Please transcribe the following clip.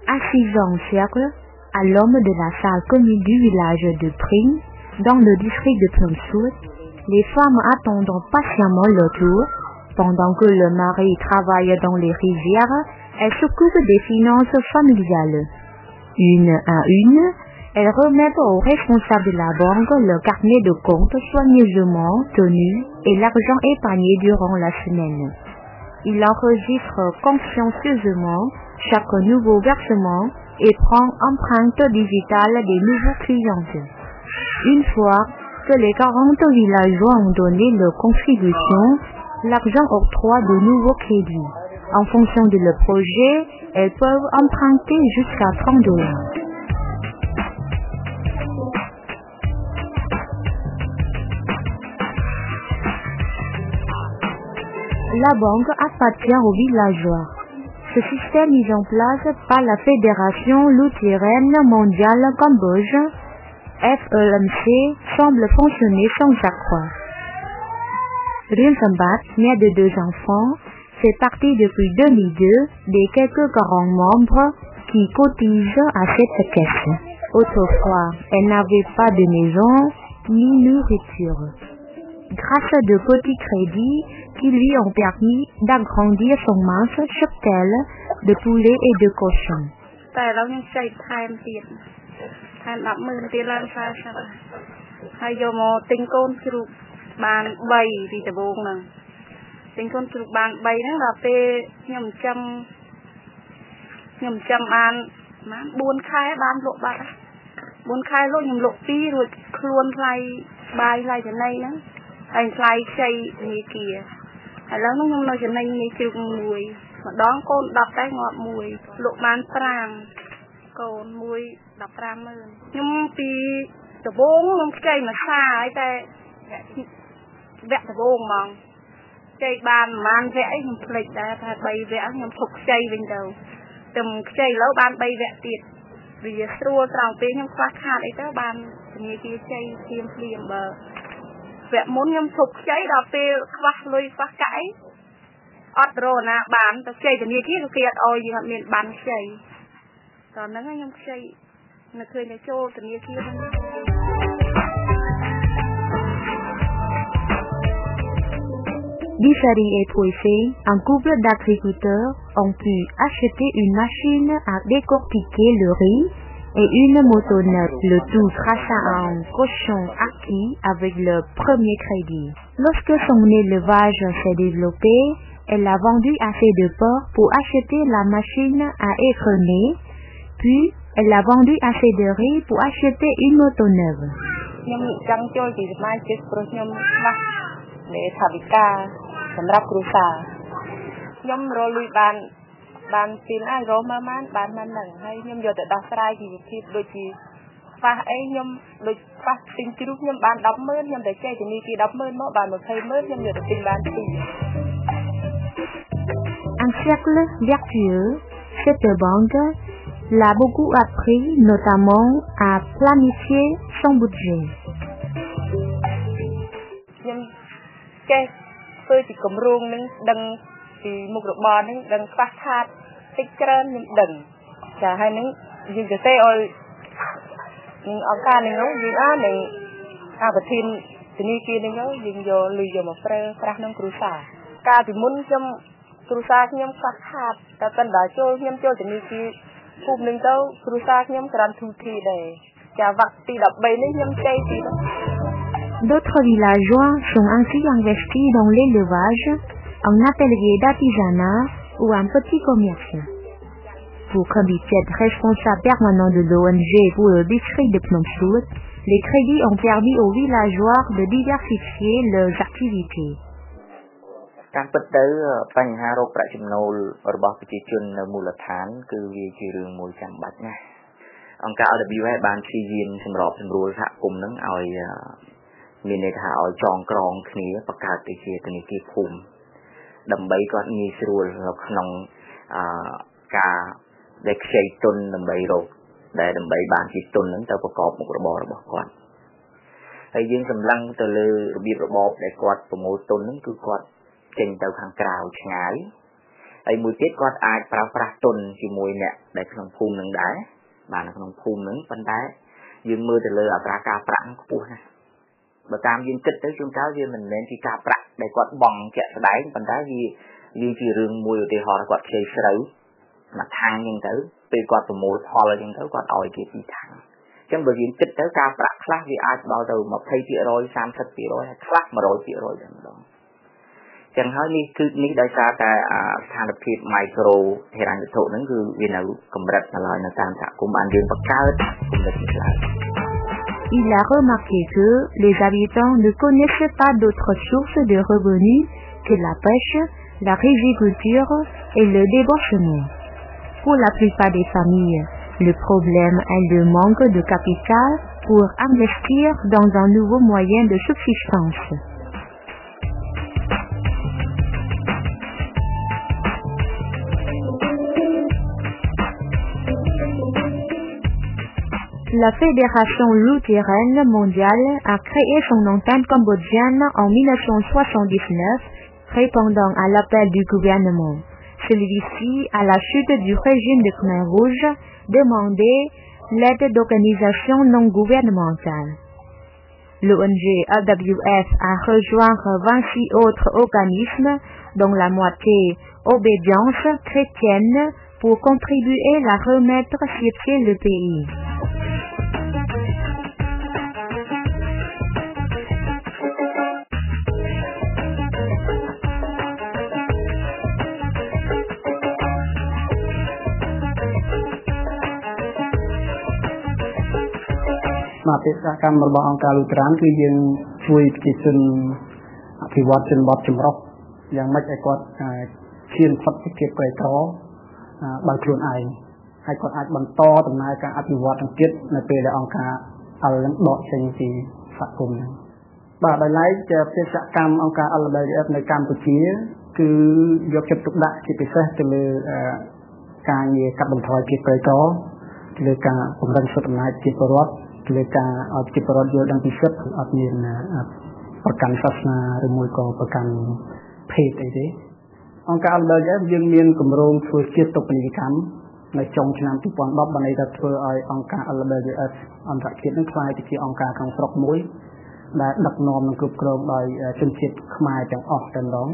À 6 ans au cercle, à l'homme de la salle commune du village de Pring, dans le district de Phnom Sud, les femmes attendent patiemment leur tour. Pendant que le mari travaille dans les rizières, elles s'occupent des finances familiales. Une à une, elles remettent aux responsables de la banque le carnet de compte soigneusement tenu et l'argent épargné durant la semaine. Il enregistre consciencieusement chaque nouveau versement et prend empreinte digitale des nouveaux clients. Une fois que les 40 villageois ont donné leur contribution, l'argent octroie de nouveaux crédits. En fonction de leur projet, elles peuvent emprunter jusqu'à $30. La banque appartient aux villageois. Ce système mis en place par la Fédération luthérienne mondiale Cambodge, FEMC, semble fonctionner sans accroître. Rien Sambat, mère de 2 enfants, fait partie depuis 2002 des quelques 40 membres qui cotisent à cette caisse. Autrefois, elle n'avait pas de maison ni nourriture. Grâce à de petits crédits qui lui ont permis d'agrandir son manche cheptel de poulet et de cochon. Anh khai chay như kia. Lần nó nhung nói cho nên như chừng mùi. Mà đón con đập cái ngọt mùi. Lộ bán pram. Con mùi đập pram hơn. Nhưng vì tờ bốn nó chay mà xa ấy ta. Vẽ tờ bốn mong. Chay bàn mà ăn vẽ nhưng lịch ra ta bay vẽ nhưng thục chay bên đầu. Tầm chay lâu bàn bay vẽ tiệt. Vì xua trào tế nhưng phát hạt ấy ta bàn. Như kia chay tiêm phim bờ. Vẽ muốn nhâm thục cháy đào phê phát lùi phát cãi ọt rô nà bán tao cháy thì như kia kiệt ôi gì hẳn miền bán cháy còn nâng nhâm cháy nó khơi nó chô thì như kia Diffari et Pouessé, un couple d'agriculteurs ont pu acheter une machine à décortiquer le riz et une motoneuve, le tout grâce à un cochon acquis avec le premier crédit. Lorsque son élevage s'est développé, elle a vendu assez de porc pour acheter la machine à égrener, puis elle a vendu assez de riz pour acheter une motoneuve. Bạn tin ai rồi mà bạn nâng hay nhưng giờ đã sai thì đôi khi và ấy nhưng đôi phát tin chứ nhưng bạn đóng mơn nhưng để chơi thì đi khi đóng mơn mỗi bạn một thay mơn nhưng giờ tin bạn thì Un cercle vertueux, cette banque l'a beaucoup appris, notamment à planifier son budget. Nhưng chơi tôi chỉ cầm ruộng nên đừng thì một đội bò nên đừng phát hạt tích trơn nhưng đừng chả hay nên dùng cái xe ơi nhưng ở ca nên nó dùng á nên vật thiên thì như kia nên nó dùng vô lùi vô một phê nông cửu xả ca thì muốn trong cửu xả nhưng phát hạt ta cần đã cho nhưng cho thì như kia phùm nên đâu cửu xả nhưng cần thu thì để chả vật thì đập bầy nên nhưng cây thì đó. D'autres villageois sont ainsi investis dans l'élevage, un atelier d'artisanat ou un petit commerce. Pour Kambitiet, responsable permanent de l'ONG pour le district de Phnom Sud, les crédits ont permis aux villageois de diversifier leurs activités. ការពិតទៅបញ្ហារោគប្រាក់ចំណូលរបស់ប្រជាជននៅមូលដ្ឋានគឺវាជារឿងមួយចាំបាច់ណាស់អង្គការ WH បានព្យាយាមសម្របសម្រួលសហគមន៍នឹងឲ្យមានន័យថាឲ្យចងក្រងគ្នាបង្កើតទៅជាធនាគារភូមិដើម្បីគាត់ងាយស្រួលក្នុងការដែលខ្ចីទុនដើម្បីរកដែលដើម្បីបានជាទុនហ្នឹងទៅប្រកបមុខរបររបស់គាត់ហើយយើងសម្លឹងទៅលើរបៀបរបបដែលគាត់ប្រមូលទុនហ្នឹងគឺគាត់ ចេញទៅខាងក្រៅឆ្ងាយហើយមួយទៀតគាត់អាចប្រើប្រាស់ទុនជាមួយអ្នកដែលក្នុងភូមិនឹងដែរបាទនៅក្នុងភូមិនឹងប៉ុន្តែយើងមើលទៅលើអត្រាការប្រាក់ខ្ពស់ណាស់បើតាមយើងគិតទៅជួនកាលវាមិនមែនជាការប្រាក់ដែលគាត់បង់ជាក់ស្ដែងប៉ុន្តែវាជារឿងមួយឧទាហរណ៍គាត់ខ្ចីស្រូវមួយថាំងអញ្ចឹងទៅពេលគាត់ប្រមូលផលអញ្ចឹងទៅគាត់ឲ្យគេពីថាំងអញ្ចឹងបើយើងគិតទៅការប្រាក់ខ្លះវាអាចដល់ទៅ 20% 30% ហើយខ្លះ 100% តែម្ដងចឹងហើយនេះដោយសារតែស្ថានភាព micro ហិរញ្ញវត្ថុហ្នឹងគឺវានៅកម្រិតឡើយនៅតាមសហគមន៍បានយើងបង្កើតកម្រិតនេះឡើង Il a remarqué que les habitants ne connaissent pas d'autres sources de revenus que la pêche, la riziculture et le débauchement. Pour la plupart des familles, le problème est le manque de capital pour investir dans un nouveau moyen de subsistance. La Fédération luthérienne mondiale a créé son antenne cambodgienne en 1979, répondant à l'appel du gouvernement. Celui-ci, à la chute du régime de Khmer Rouge, demandait l'aide d'organisations non gouvernementales. L'ONG AWF a rejoint 26 autres organismes, dont la moitié Obédience chrétienne, pour contribuer à remettre sur pied le pays. Mà cái cam mà bọn cả lũ trán thì dân chui cái chân thì vót chân bọt chấm róc, yang mấy cái quạt chiên phật cái kiệt quầy có bằng chuồn ai, hay quạt ai bằng to tầm này cả áp vót thằng kiệt là về là ông cả ăn lắm bọt chân thì phật cùng. Bà bài lấy cái cam ông cả ăn bài ở nơi cam của chia cứយកចិត្តទុកដាក់ជាពិសេសទៅលើការងារកាត់បន្ថយភាពក្រីក្រទៅលើការពង្រឹងសិទ្ធិអំណាចជាពលរដ្ឋលើការឲ្យជាពលរដ្ឋយល់ដឹងពីសិទ្ធិអត់មានប្រកាន់សាសនាឬមួយក៏ប្រកាន់ភេទអីទេអង្គការ LBF យើងមានគម្រោងធ្វើជាតិទុកនីយកម្មនៅចុងឆ្នាំ2010បានន័យថាធ្វើឲ្យអង្គការ LBF អន្តរជាតិនឹងក្លាយទៅជាអង្គការក្នុងស្រុកមួយដែលដឹកនាំនិងគ្រប់គ្រងដោយជនជាតិខ្មែរទាំងអស់តែម្ដង